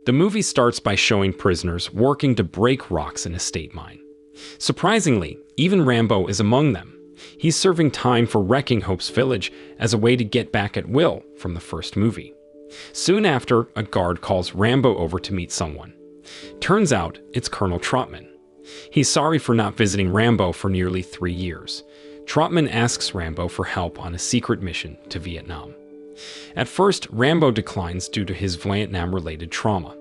The movie starts by showing prisoners working to break rocks in a state mine. Surprisingly, even Rambo is among them. He's serving time for wrecking Hope's village as a way to get back at Will from the first movie. Soon after, a guard calls Rambo over to meet someone. Turns out, it's Colonel Trotman. He's sorry for not visiting Rambo for nearly 3 years. Trotman asks Rambo for help on a secret mission to Vietnam. At first, Rambo declines due to his Vietnam-related trauma.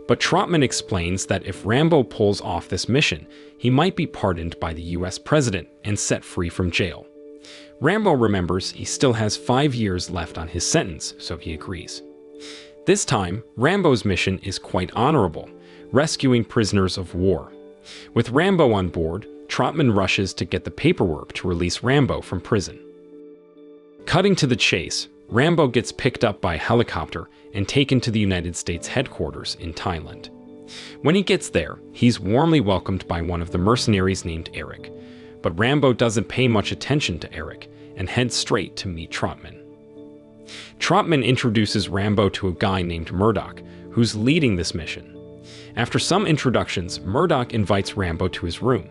But Trotman explains that if Rambo pulls off this mission, he might be pardoned by the US president and set free from jail. Rambo remembers he still has 5 years left on his sentence, so he agrees. This time, Rambo's mission is quite honorable, rescuing prisoners of war. With Rambo on board, Trotman rushes to get the paperwork to release Rambo from prison. Cutting to the chase, Rambo gets picked up by a helicopter and taken to the United States headquarters in Thailand. When he gets there, he's warmly welcomed by one of the mercenaries named Eric. But Rambo doesn't pay much attention to Eric and heads straight to meet Trotman. Trotman introduces Rambo to a guy named Murdoch, who's leading this mission. After some introductions, Murdoch invites Rambo to his room.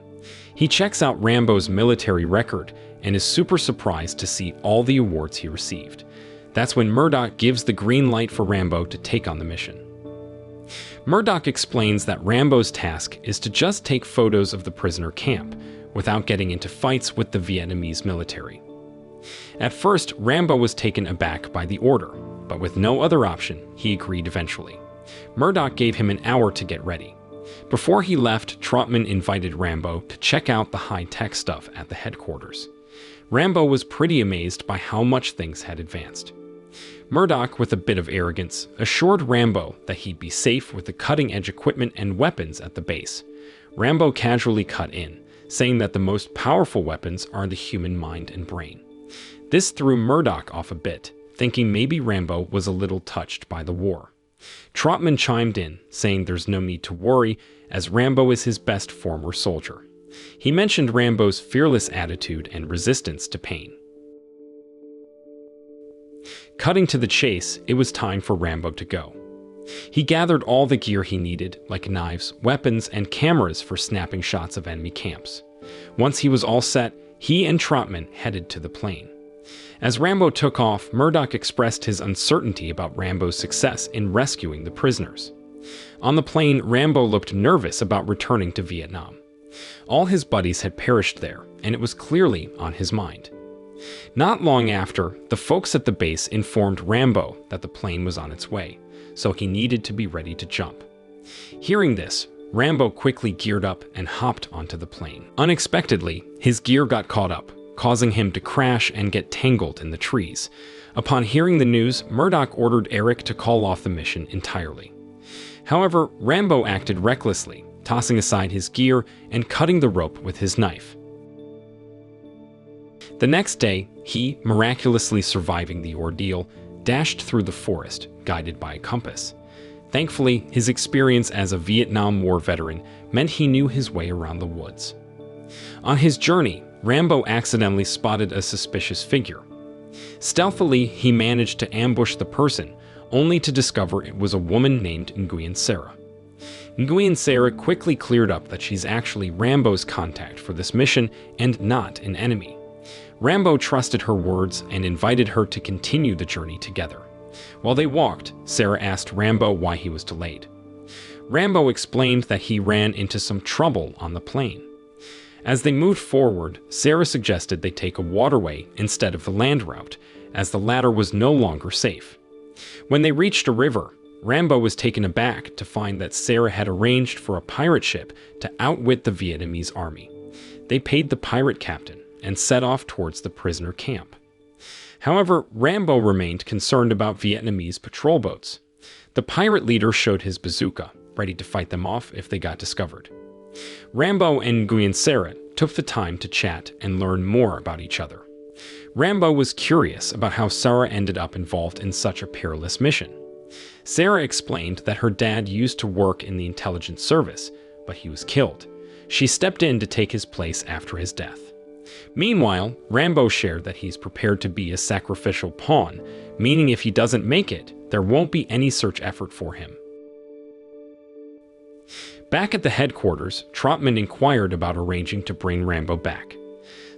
He checks out Rambo's military record and is super surprised to see all the awards he received. That's when Murdoch gives the green light for Rambo to take on the mission. Murdoch explains that Rambo's task is to just take photos of the prisoner camp, without getting into fights with the Vietnamese military. At first, Rambo was taken aback by the order, but with no other option, he agreed eventually. Murdoch gave him an hour to get ready. Before he left, Trotman invited Rambo to check out the high-tech stuff at the headquarters. Rambo was pretty amazed by how much things had advanced. Murdoch, with a bit of arrogance, assured Rambo that he'd be safe with the cutting-edge equipment and weapons at the base. Rambo casually cut in, saying that the most powerful weapons are the human mind and brain. This threw Murdoch off a bit, thinking maybe Rambo was a little touched by the war. Trotman chimed in, saying there's no need to worry, as Rambo is his best former soldier. He mentioned Rambo's fearless attitude and resistance to pain. Cutting to the chase, it was time for Rambo to go. He gathered all the gear he needed, like knives, weapons, and cameras for snapping shots of enemy camps. Once he was all set, he and Trotman headed to the plane. As Rambo took off, Murdoch expressed his uncertainty about Rambo's success in rescuing the prisoners. On the plane, Rambo looked nervous about returning to Vietnam. All his buddies had perished there, and it was clearly on his mind. Not long after, the folks at the base informed Rambo that the plane was on its way, so he needed to be ready to jump. Hearing this, Rambo quickly geared up and hopped onto the plane. Unexpectedly, his gear got caught up, causing him to crash and get tangled in the trees. Upon hearing the news, Murdoch ordered Eric to call off the mission entirely. However, Rambo acted recklessly, tossing aside his gear and cutting the rope with his knife. The next day, he, miraculously surviving the ordeal, dashed through the forest, guided by a compass. Thankfully, his experience as a Vietnam War veteran meant he knew his way around the woods. On his journey, Rambo accidentally spotted a suspicious figure. Stealthily, he managed to ambush the person, only to discover it was a woman named Nguyen Sarah. Nguyen Sarah quickly cleared up that she's actually Rambo's contact for this mission and not an enemy. Rambo trusted her words and invited her to continue the journey together. While they walked, Sarah asked Rambo why he was delayed. Rambo explained that he ran into some trouble on the plane. As they moved forward, Sarah suggested they take a waterway instead of the land route, as the latter was no longer safe. When they reached a river, Rambo was taken aback to find that Sarah had arranged for a pirate ship to outwit the Vietnamese army. They paid the pirate captain and set off towards the prisoner camp. However, Rambo remained concerned about Vietnamese patrol boats. The pirate leader showed his bazooka, ready to fight them off if they got discovered. Rambo and Nguyen Sarah took the time to chat and learn more about each other. Rambo was curious about how Sarah ended up involved in such a perilous mission. Sarah explained that her dad used to work in the intelligence service, but he was killed. She stepped in to take his place after his death. Meanwhile, Rambo shared that he's prepared to be a sacrificial pawn, meaning if he doesn't make it, there won't be any search effort for him. Back at the headquarters, Trotman inquired about arranging to bring Rambo back.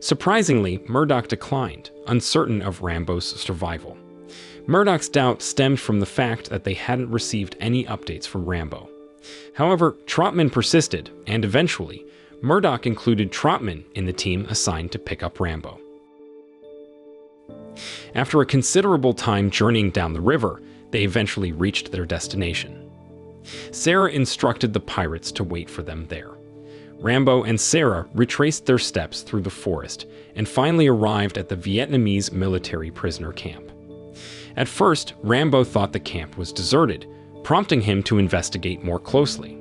Surprisingly, Murdoch declined, uncertain of Rambo's survival. Murdoch's doubt stemmed from the fact that they hadn't received any updates from Rambo. However, Trotman persisted, and eventually, Murdoch included Trotman in the team assigned to pick up Rambo. After a considerable time journeying down the river, they eventually reached their destination. Sarah instructed the pirates to wait for them there. Rambo and Sarah retraced their steps through the forest and finally arrived at the Vietnamese military prisoner camp. At first, Rambo thought the camp was deserted, prompting him to investigate more closely.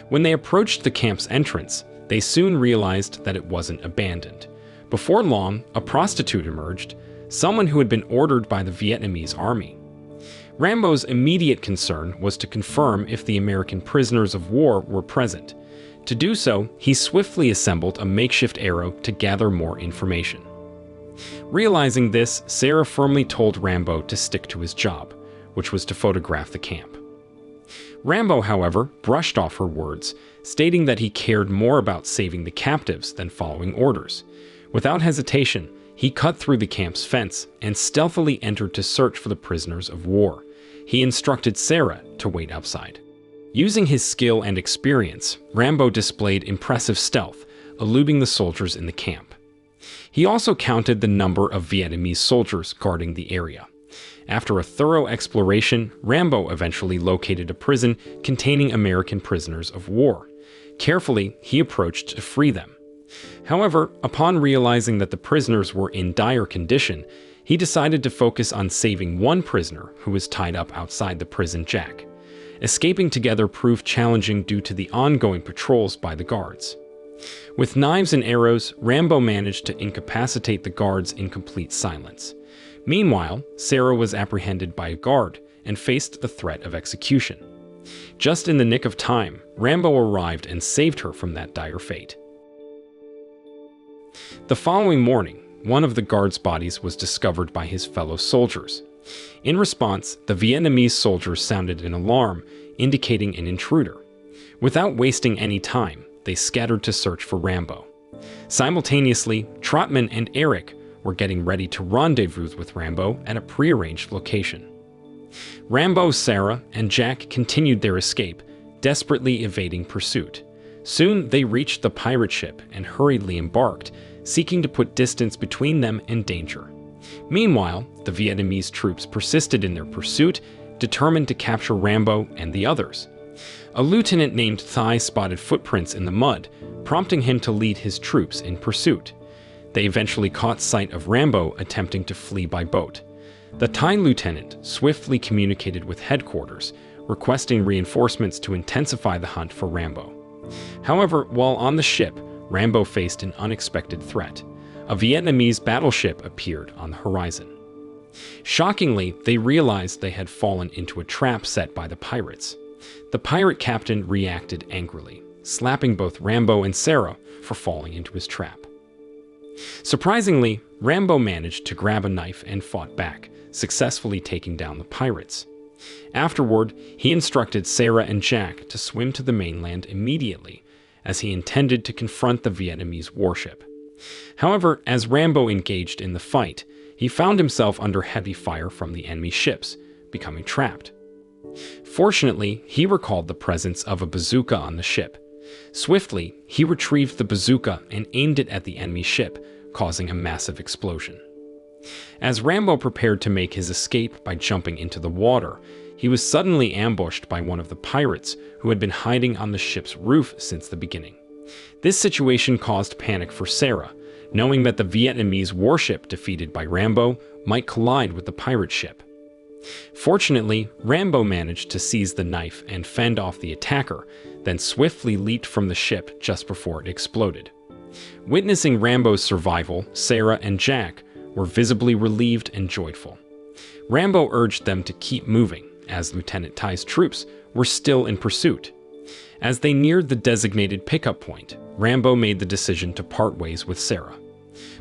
When they approached the camp's entrance, they soon realized that it wasn't abandoned. Before long, a prostitute emerged, someone who had been ordered by the Vietnamese army. Rambo's immediate concern was to confirm if the American prisoners of war were present. To do so, he swiftly assembled a makeshift arrow to gather more information. Realizing this, Sarah firmly told Rambo to stick to his job, which was to photograph the camp. Rambo, however, brushed off her words, stating that he cared more about saving the captives than following orders. Without hesitation, he cut through the camp's fence and stealthily entered to search for the prisoners of war. He instructed Sarah to wait outside. Using his skill and experience, Rambo displayed impressive stealth, eluding the soldiers in the camp. He also counted the number of Vietnamese soldiers guarding the area. After a thorough exploration, Rambo eventually located a prison containing American prisoners of war. Carefully, he approached to free them. However, upon realizing that the prisoners were in dire condition, he decided to focus on saving one prisoner who was tied up outside the prison jack. Escaping together proved challenging due to the ongoing patrols by the guards. With knives and arrows, Rambo managed to incapacitate the guards in complete silence. Meanwhile, Sarah was apprehended by a guard and faced the threat of execution. Just in the nick of time, Rambo arrived and saved her from that dire fate. The following morning, one of the guards' bodies was discovered by his fellow soldiers. In response, the Vietnamese soldiers sounded an alarm, indicating an intruder. Without wasting any time, they scattered to search for Rambo. Simultaneously, Trotman and Eric were getting ready to rendezvous with Rambo at a prearranged location. Rambo, Sarah, and Jack continued their escape, desperately evading pursuit. Soon, they reached the pirate ship and hurriedly embarked, seeking to put distance between them and danger. Meanwhile, the Vietnamese troops persisted in their pursuit, determined to capture Rambo and the others. A lieutenant named Thai spotted footprints in the mud, prompting him to lead his troops in pursuit. They eventually caught sight of Rambo attempting to flee by boat. The Thai lieutenant swiftly communicated with headquarters, requesting reinforcements to intensify the hunt for Rambo. However, while on the ship, Rambo faced an unexpected threat. A Vietnamese battleship appeared on the horizon. Shockingly, they realized they had fallen into a trap set by the pirates. The pirate captain reacted angrily, slapping both Rambo and Sarah for falling into his trap. Surprisingly, Rambo managed to grab a knife and fought back, successfully taking down the pirates. Afterward, he instructed Sarah and Jack to swim to the mainland immediately, as he intended to confront the Vietnamese warship. However, as Rambo engaged in the fight, he found himself under heavy fire from the enemy ships, becoming trapped. Fortunately, he recalled the presence of a bazooka on the ship. Swiftly, he retrieved the bazooka and aimed it at the enemy ship, causing a massive explosion. As Rambo prepared to make his escape by jumping into the water, he was suddenly ambushed by one of the pirates who had been hiding on the ship's roof since the beginning. This situation caused panic for Sarah, knowing that the Vietnamese warship defeated by Rambo might collide with the pirate ship. Fortunately, Rambo managed to seize the knife and fend off the attacker, then swiftly leaped from the ship just before it exploded. Witnessing Rambo's survival, Sarah and Jack were visibly relieved and joyful. Rambo urged them to keep moving, as Lieutenant Thai's troops were still in pursuit. As they neared the designated pickup point, Rambo made the decision to part ways with Sarah.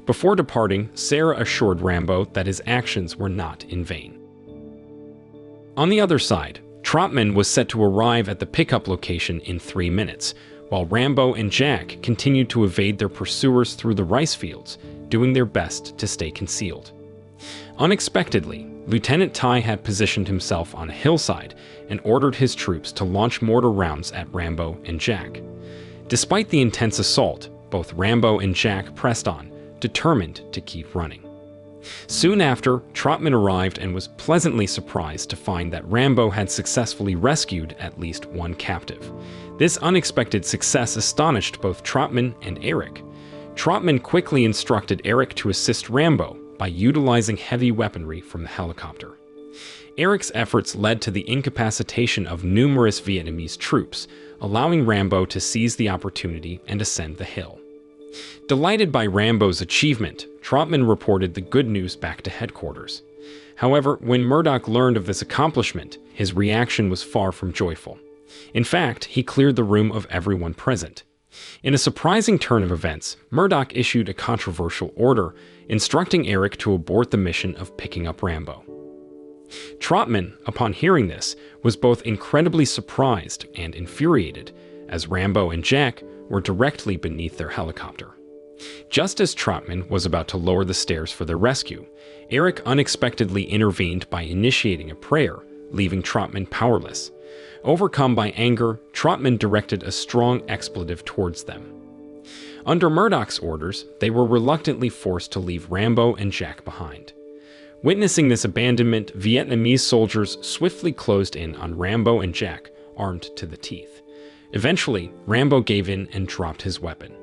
Before departing, Sarah assured Rambo that his actions were not in vain. On the other side, Trotman was set to arrive at the pickup location in 3 minutes, while Rambo and Jack continued to evade their pursuers through the rice fields, doing their best to stay concealed. Unexpectedly, Lieutenant Ty had positioned himself on a hillside and ordered his troops to launch mortar rounds at Rambo and Jack. Despite the intense assault, both Rambo and Jack pressed on, determined to keep running. Soon after, Trotman arrived and was pleasantly surprised to find that Rambo had successfully rescued at least one captive. This unexpected success astonished both Trotman and Eric. Trotman quickly instructed Eric to assist Rambo by utilizing heavy weaponry from the helicopter. Eric's efforts led to the incapacitation of numerous Vietnamese troops, allowing Rambo to seize the opportunity and ascend the hill. Delighted by Rambo's achievement, Trotman reported the good news back to headquarters. However, when Murdoch learned of this accomplishment, his reaction was far from joyful. In fact, he cleared the room of everyone present. In a surprising turn of events, Murdoch issued a controversial order, instructing Eric to abort the mission of picking up Rambo. Trotman, upon hearing this, was both incredibly surprised and infuriated, as Rambo and Jack were directly beneath their helicopter. Just as Trotman was about to lower the stairs for their rescue, Eric unexpectedly intervened by initiating a prayer, leaving Trotman powerless. Overcome by anger, Trotman directed a strong expletive towards them. Under Murdoch's orders, they were reluctantly forced to leave Rambo and Jack behind. Witnessing this abandonment, Vietnamese soldiers swiftly closed in on Rambo and Jack, armed to the teeth. Eventually, Rambo gave in and dropped his weapon.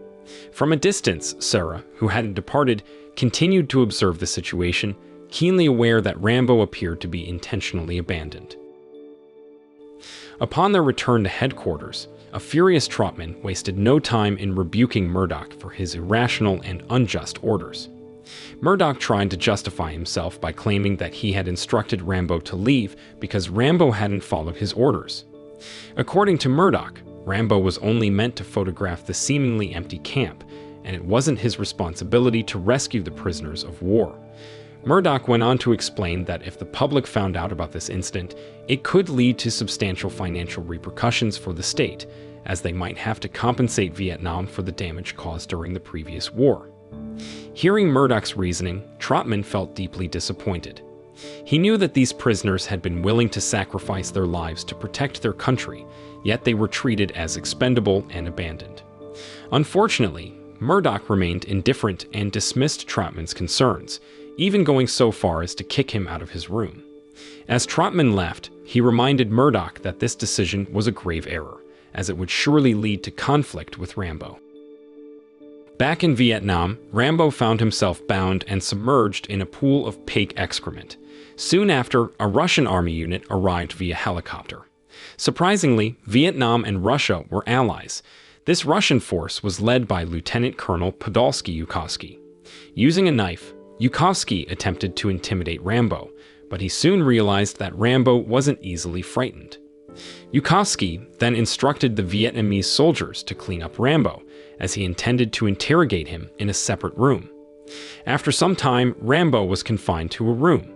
From a distance, Sarah, who hadn't departed, continued to observe the situation, keenly aware that Rambo appeared to be intentionally abandoned. Upon their return to headquarters, a furious Trotman wasted no time in rebuking Murdoch for his irrational and unjust orders. Murdoch tried to justify himself by claiming that he had instructed Rambo to leave because Rambo hadn't followed his orders. According to Murdoch, Rambo was only meant to photograph the seemingly empty camp, and it wasn't his responsibility to rescue the prisoners of war. Murdoch went on to explain that if the public found out about this incident, it could lead to substantial financial repercussions for the state, as they might have to compensate Vietnam for the damage caused during the previous war. Hearing Murdoch's reasoning, Trotman felt deeply disappointed. He knew that these prisoners had been willing to sacrifice their lives to protect their country, yet they were treated as expendable and abandoned. Unfortunately, Murdoch remained indifferent and dismissed Trotman's concerns, even going so far as to kick him out of his room. As Trotman left, he reminded Murdoch that this decision was a grave error, as it would surely lead to conflict with Rambo. Back in Vietnam, Rambo found himself bound and submerged in a pool of pig excrement. Soon after, a Russian army unit arrived via helicopter. Surprisingly, Vietnam and Russia were allies. This Russian force was led by Lieutenant Colonel Podolsky-Yukowski. Using a knife, Yukowski attempted to intimidate Rambo, but he soon realized that Rambo wasn't easily frightened. Yukowski then instructed the Vietnamese soldiers to clean up Rambo, as he intended to interrogate him in a separate room. After some time, Rambo was confined to a room.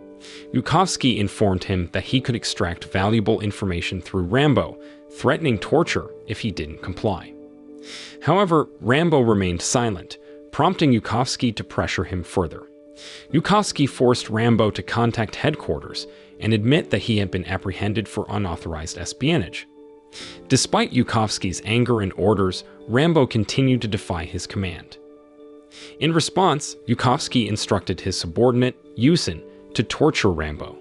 Yukowski informed him that he could extract valuable information through Rambo, threatening torture if he didn't comply. However, Rambo remained silent, prompting Yukowski to pressure him further. Yukowski forced Rambo to contact headquarters and admit that he had been apprehended for unauthorized espionage. Despite Yukowski's anger and orders, Rambo continued to defy his command. In response, Yukowski instructed his subordinate, Yusin, to torture Rambo.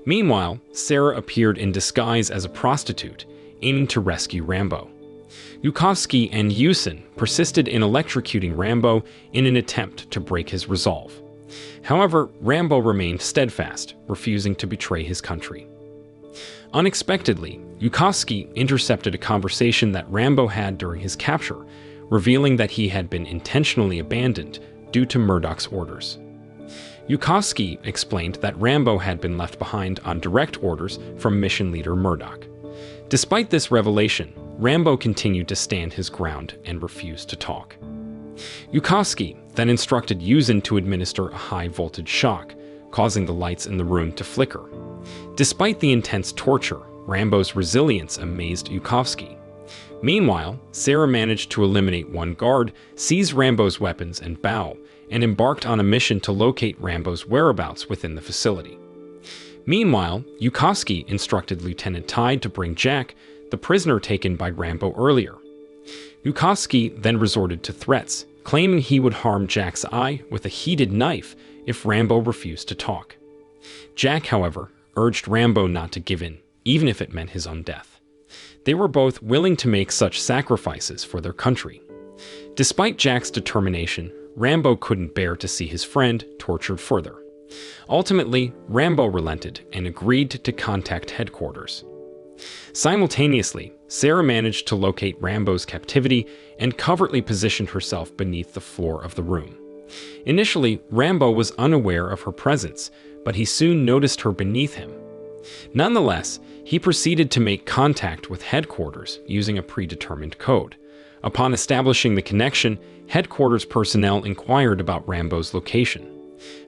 Meanwhile, Sarah appeared in disguise as a prostitute, aiming to rescue Rambo. Yukowski and Yusin persisted in electrocuting Rambo in an attempt to break his resolve. However, Rambo remained steadfast, refusing to betray his country. Unexpectedly, Yukowski intercepted a conversation that Rambo had during his capture, revealing that he had been intentionally abandoned due to Murdoch's orders. Yukowski explained that Rambo had been left behind on direct orders from mission leader Murdoch. Despite this revelation, Rambo continued to stand his ground and refused to talk. Yukowski then instructed Yusin to administer a high-voltage shock, causing the lights in the room to flicker. Despite the intense torture, Rambo's resilience amazed Yukovsky. Meanwhile, Sarah managed to eliminate one guard, seize Rambo's weapons and bow, and embarked on a mission to locate Rambo's whereabouts within the facility. Meanwhile, Yukovsky instructed Lieutenant Tide to bring Jack, the prisoner taken by Rambo earlier. Yukovsky then resorted to threats, claiming he would harm Jack's eye with a heated knife if Rambo refused to talk. Jack, however, urged Rambo not to give in, even if it meant his own death. They were both willing to make such sacrifices for their country. Despite Jack's determination, Rambo couldn't bear to see his friend tortured further. Ultimately, Rambo relented and agreed to contact headquarters. Simultaneously, Sarah managed to locate Rambo's captivity and covertly positioned herself beneath the floor of the room. Initially, Rambo was unaware of her presence, but he soon noticed her beneath him. Nonetheless, he proceeded to make contact with headquarters using a predetermined code. Upon establishing the connection, headquarters personnel inquired about Rambo's location.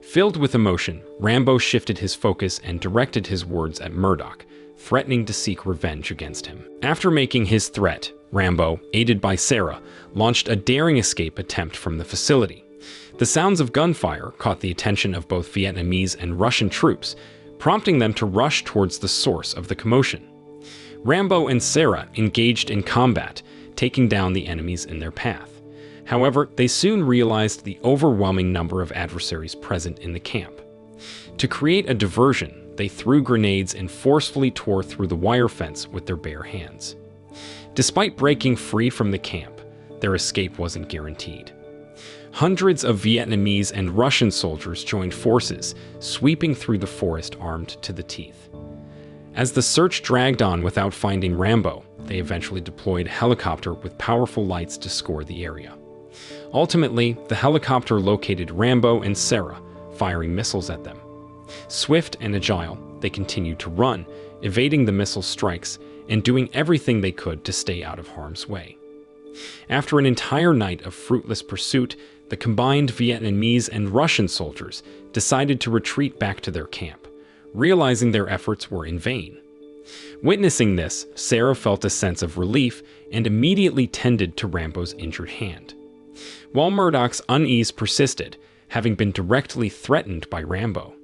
Filled with emotion, Rambo shifted his focus and directed his words at Murdoch, threatening to seek revenge against him. After making his threat, Rambo, aided by Sarah, launched a daring escape attempt from the facility. The sounds of gunfire caught the attention of both Vietnamese and Russian troops, prompting them to rush towards the source of the commotion. Rambo and Sarah engaged in combat, taking down the enemies in their path. However, they soon realized the overwhelming number of adversaries present in the camp. To create a diversion, they threw grenades and forcefully tore through the wire fence with their bare hands. Despite breaking free from the camp, their escape wasn't guaranteed. Hundreds of Vietnamese and Russian soldiers joined forces, sweeping through the forest armed to the teeth. As the search dragged on without finding Rambo, they eventually deployed a helicopter with powerful lights to scour the area. Ultimately, the helicopter located Rambo and Sarah, firing missiles at them. Swift and agile, they continued to run, evading the missile strikes and doing everything they could to stay out of harm's way. After an entire night of fruitless pursuit, the combined Vietnamese and Russian soldiers decided to retreat back to their camp, realizing their efforts were in vain. Witnessing this, Sarah felt a sense of relief and immediately tended to Rambo's injured hand. While Murdoch's unease persisted, having been directly threatened by Rambo.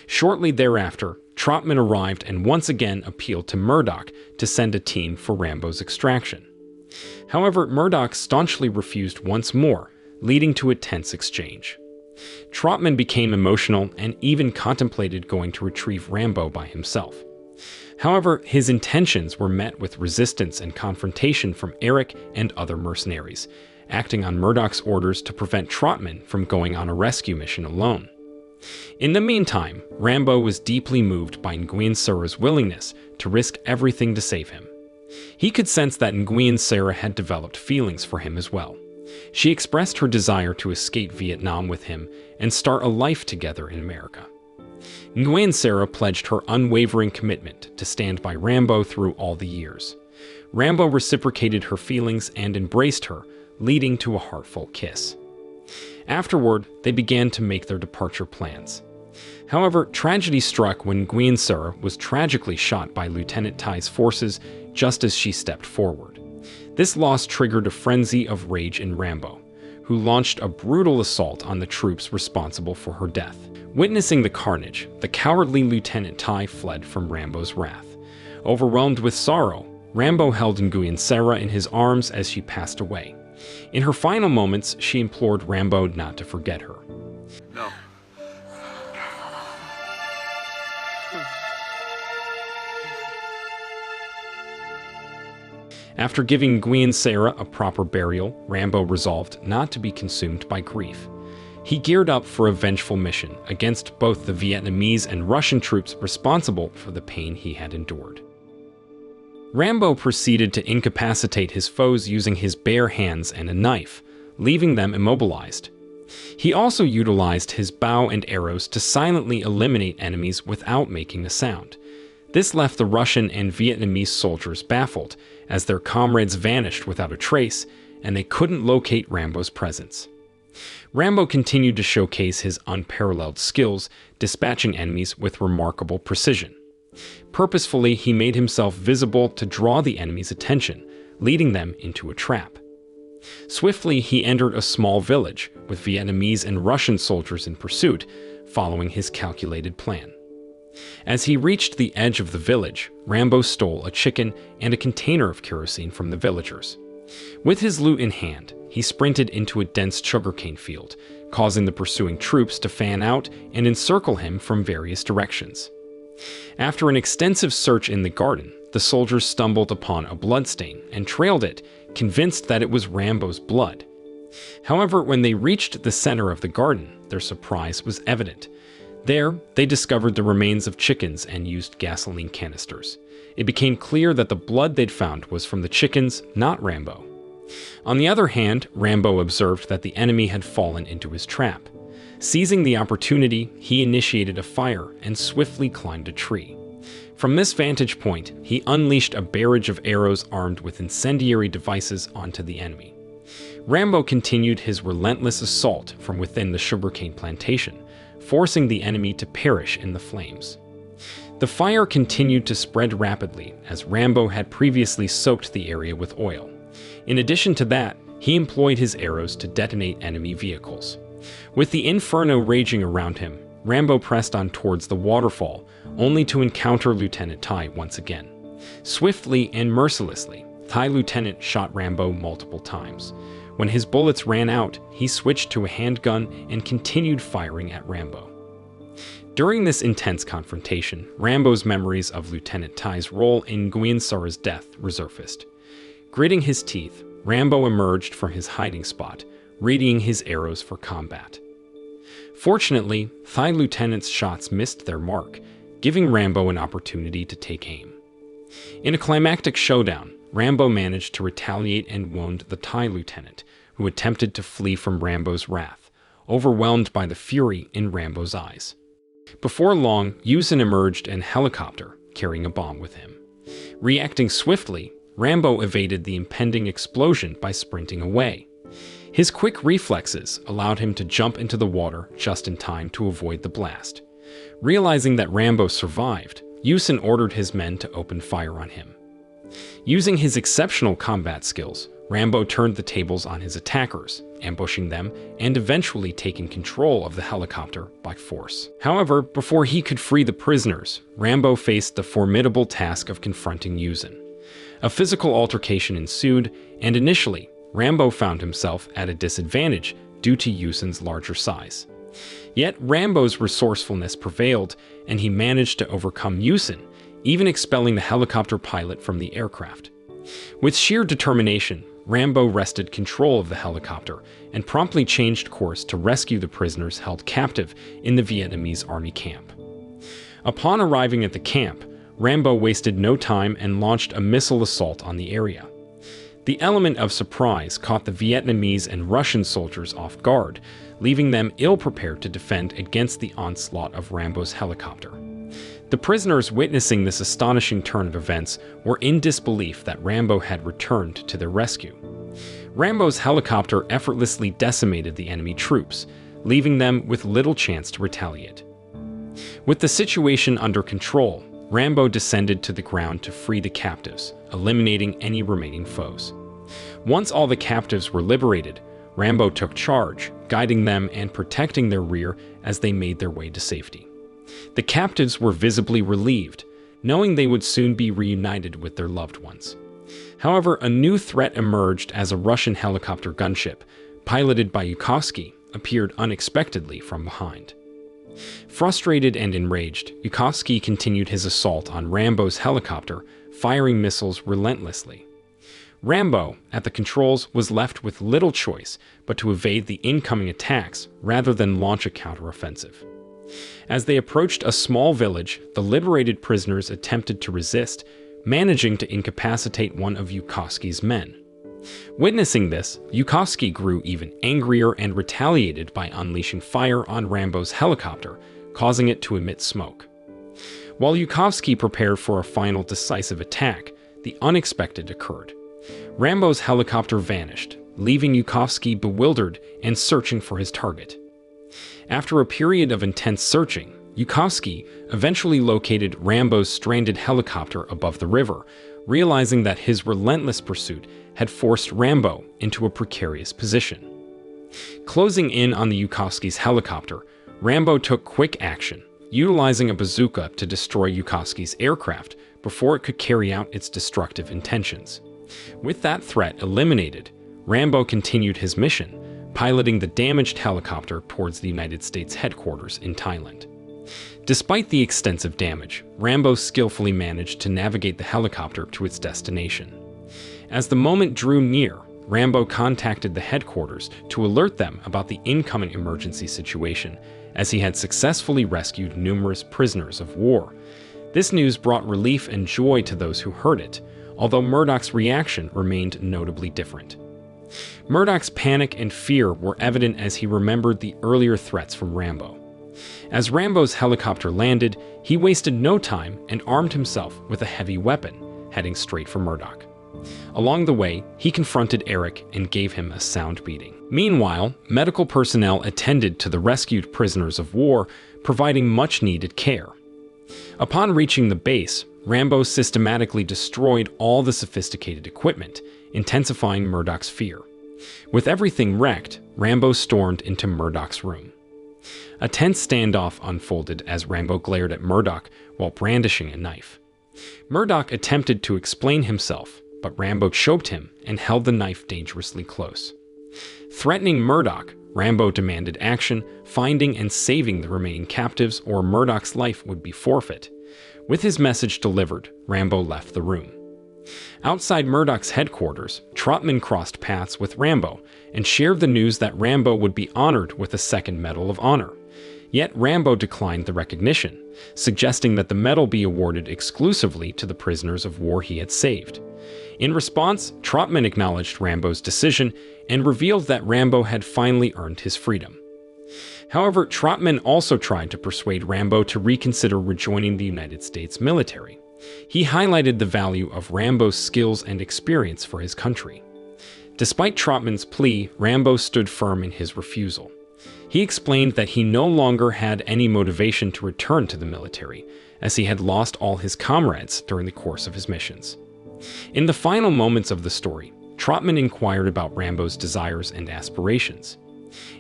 Shortly thereafter, Trotman arrived and once again appealed to Murdoch to send a team for Rambo's extraction. However, Murdoch staunchly refused once more, leading to a tense exchange. Trotman became emotional and even contemplated going to retrieve Rambo by himself. However, his intentions were met with resistance and confrontation from Eric and other mercenaries, acting on Murdoch's orders to prevent Trotman from going on a rescue mission alone. In the meantime, Rambo was deeply moved by Nguyen Sara's willingness to risk everything to save him. He could sense that Nguyen Sara had developed feelings for him as well. She expressed her desire to escape Vietnam with him and start a life together in America. Nguyen Sara pledged her unwavering commitment to stand by Rambo through all the years. Rambo reciprocated her feelings and embraced her, leading to a heartfelt kiss. Afterward, they began to make their departure plans. However, tragedy struck when Nguyen Sara was tragically shot by Lieutenant Thai's forces just as she stepped forward. This loss triggered a frenzy of rage in Rambo, who launched a brutal assault on the troops responsible for her death. Witnessing the carnage, the cowardly Lieutenant Thai fled from Rambo's wrath. Overwhelmed with sorrow, Rambo held Nguyen Sara in his arms as she passed away. In her final moments, she implored Rambo not to forget her. No. After giving Nguyen Sara a proper burial, Rambo resolved not to be consumed by grief. He geared up for a vengeful mission against both the Vietnamese and Russian troops responsible for the pain he had endured. Rambo proceeded to incapacitate his foes using his bare hands and a knife, leaving them immobilized. He also utilized his bow and arrows to silently eliminate enemies without making a sound. This left the Russian and Vietnamese soldiers baffled, as their comrades vanished without a trace, and they couldn't locate Rambo's presence. Rambo continued to showcase his unparalleled skills, dispatching enemies with remarkable precision. Purposefully, he made himself visible to draw the enemy's attention, leading them into a trap. Swiftly, he entered a small village, with Vietnamese and Russian soldiers in pursuit, following his calculated plan. As he reached the edge of the village, Rambo stole a chicken and a container of kerosene from the villagers. With his loot in hand, he sprinted into a dense sugarcane field, causing the pursuing troops to fan out and encircle him from various directions. After an extensive search in the garden, the soldiers stumbled upon a bloodstain and trailed it, convinced that it was Rambo's blood. However, when they reached the center of the garden, their surprise was evident. There, they discovered the remains of chickens and used gasoline canisters. It became clear that the blood they'd found was from the chickens, not Rambo. On the other hand, Rambo observed that the enemy had fallen into his trap. Seizing the opportunity, he initiated a fire and swiftly climbed a tree. From this vantage point, he unleashed a barrage of arrows armed with incendiary devices onto the enemy. Rambo continued his relentless assault from within the sugarcane plantation, forcing the enemy to perish in the flames. The fire continued to spread rapidly, as Rambo had previously soaked the area with oil. In addition to that, he employed his arrows to detonate enemy vehicles. With the inferno raging around him, Rambo pressed on towards the waterfall, only to encounter Lieutenant Tai once again. Swiftly and mercilessly, Thai Lieutenant shot Rambo multiple times. When his bullets ran out, he switched to a handgun and continued firing at Rambo. During this intense confrontation, Rambo's memories of Lieutenant Tai's role in Nguyen Sara's death resurfaced. Gritting his teeth, Rambo emerged from his hiding spot, readying his arrows for combat. Fortunately, Thai Lieutenant's shots missed their mark, giving Rambo an opportunity to take aim. In a climactic showdown, Rambo managed to retaliate and wound the Thai Lieutenant, who attempted to flee from Rambo's wrath, overwhelmed by the fury in Rambo's eyes. Before long, Yusin emerged in a helicopter, carrying a bomb with him. Reacting swiftly, Rambo evaded the impending explosion by sprinting away. His quick reflexes allowed him to jump into the water just in time to avoid the blast. Realizing that Rambo survived, Yusin ordered his men to open fire on him. Using his exceptional combat skills, Rambo turned the tables on his attackers, ambushing them and eventually taking control of the helicopter by force. However, before he could free the prisoners, Rambo faced the formidable task of confronting Yusin. A physical altercation ensued, and initially, Rambo found himself at a disadvantage due to Yusin's larger size. Yet Rambo's resourcefulness prevailed, and he managed to overcome Yusin, even expelling the helicopter pilot from the aircraft. With sheer determination, Rambo wrested control of the helicopter and promptly changed course to rescue the prisoners held captive in the Vietnamese army camp. Upon arriving at the camp, Rambo wasted no time and launched a missile assault on the area. The element of surprise caught the Vietnamese and Russian soldiers off guard, leaving them ill-prepared to defend against the onslaught of Rambo's helicopter. The prisoners witnessing this astonishing turn of events were in disbelief that Rambo had returned to their rescue. Rambo's helicopter effortlessly decimated the enemy troops, leaving them with little chance to retaliate. With the situation under control, Rambo descended to the ground to free the captives, eliminating any remaining foes. Once all the captives were liberated, Rambo took charge, guiding them and protecting their rear as they made their way to safety. The captives were visibly relieved, knowing they would soon be reunited with their loved ones. However, a new threat emerged as a Russian helicopter gunship, piloted by Yukovsky, appeared unexpectedly from behind. Frustrated and enraged, Yukovsky continued his assault on Rambo's helicopter, firing missiles relentlessly. Rambo, at the controls, was left with little choice but to evade the incoming attacks rather than launch a counteroffensive. As they approached a small village, the liberated prisoners attempted to resist, managing to incapacitate one of Yukovsky's men. Witnessing this, Yukovsky grew even angrier and retaliated by unleashing fire on Rambo's helicopter, causing it to emit smoke. While Yukovsky prepared for a final decisive attack, the unexpected occurred. Rambo's helicopter vanished, leaving Yukovsky bewildered and searching for his target. After a period of intense searching, Yukovsky eventually located Rambo's stranded helicopter above the river, realizing that his relentless pursuit had forced Rambo into a precarious position. Closing in on the Yukovsky's helicopter, Rambo took quick action, utilizing a bazooka to destroy Yukovsky's aircraft before it could carry out its destructive intentions. With that threat eliminated, Rambo continued his mission, piloting the damaged helicopter towards the United States headquarters in Thailand. Despite the extensive damage, Rambo skillfully managed to navigate the helicopter to its destination. As the moment drew near, Rambo contacted the headquarters to alert them about the incoming emergency situation, as he had successfully rescued numerous prisoners of war. This news brought relief and joy to those who heard it, although Murdoch's reaction remained notably different. Murdoch's panic and fear were evident as he remembered the earlier threats from Rambo. As Rambo's helicopter landed, he wasted no time and armed himself with a heavy weapon, heading straight for Murdoch. Along the way, he confronted Eric and gave him a sound beating. Meanwhile, medical personnel attended to the rescued prisoners of war, providing much-needed care. Upon reaching the base, Rambo systematically destroyed all the sophisticated equipment, intensifying Murdoch's fear. With everything wrecked, Rambo stormed into Murdoch's room. A tense standoff unfolded as Rambo glared at Murdoch while brandishing a knife. Murdoch attempted to explain himself, but Rambo choked him and held the knife dangerously close. Threatening Murdoch, Rambo demanded action, finding and saving the remaining captives, or Murdoch's life would be forfeit. With his message delivered, Rambo left the room. Outside Murdoch's headquarters, Trotman crossed paths with Rambo and shared the news that Rambo would be honored with a second Medal of Honor. Yet Rambo declined the recognition, suggesting that the medal be awarded exclusively to the prisoners of war he had saved. In response, Trotman acknowledged Rambo's decision and revealed that Rambo had finally earned his freedom. However, Trotman also tried to persuade Rambo to reconsider rejoining the United States military. He highlighted the value of Rambo's skills and experience for his country. Despite Trotman's plea, Rambo stood firm in his refusal. He explained that he no longer had any motivation to return to the military, as he had lost all his comrades during the course of his missions. In the final moments of the story, Trotman inquired about Rambo's desires and aspirations.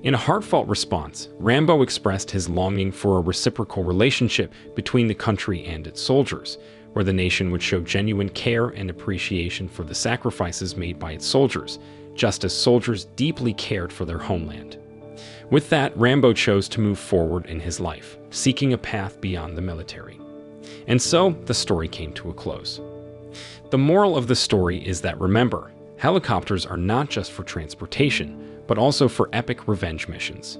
In a heartfelt response, Rambo expressed his longing for a reciprocal relationship between the country and its soldiers, where the nation would show genuine care and appreciation for the sacrifices made by its soldiers, just as soldiers deeply cared for their homeland. With that, Rambo chose to move forward in his life, seeking a path beyond the military. And so, the story came to a close. The moral of the story is that, remember, helicopters are not just for transportation, but also for epic revenge missions.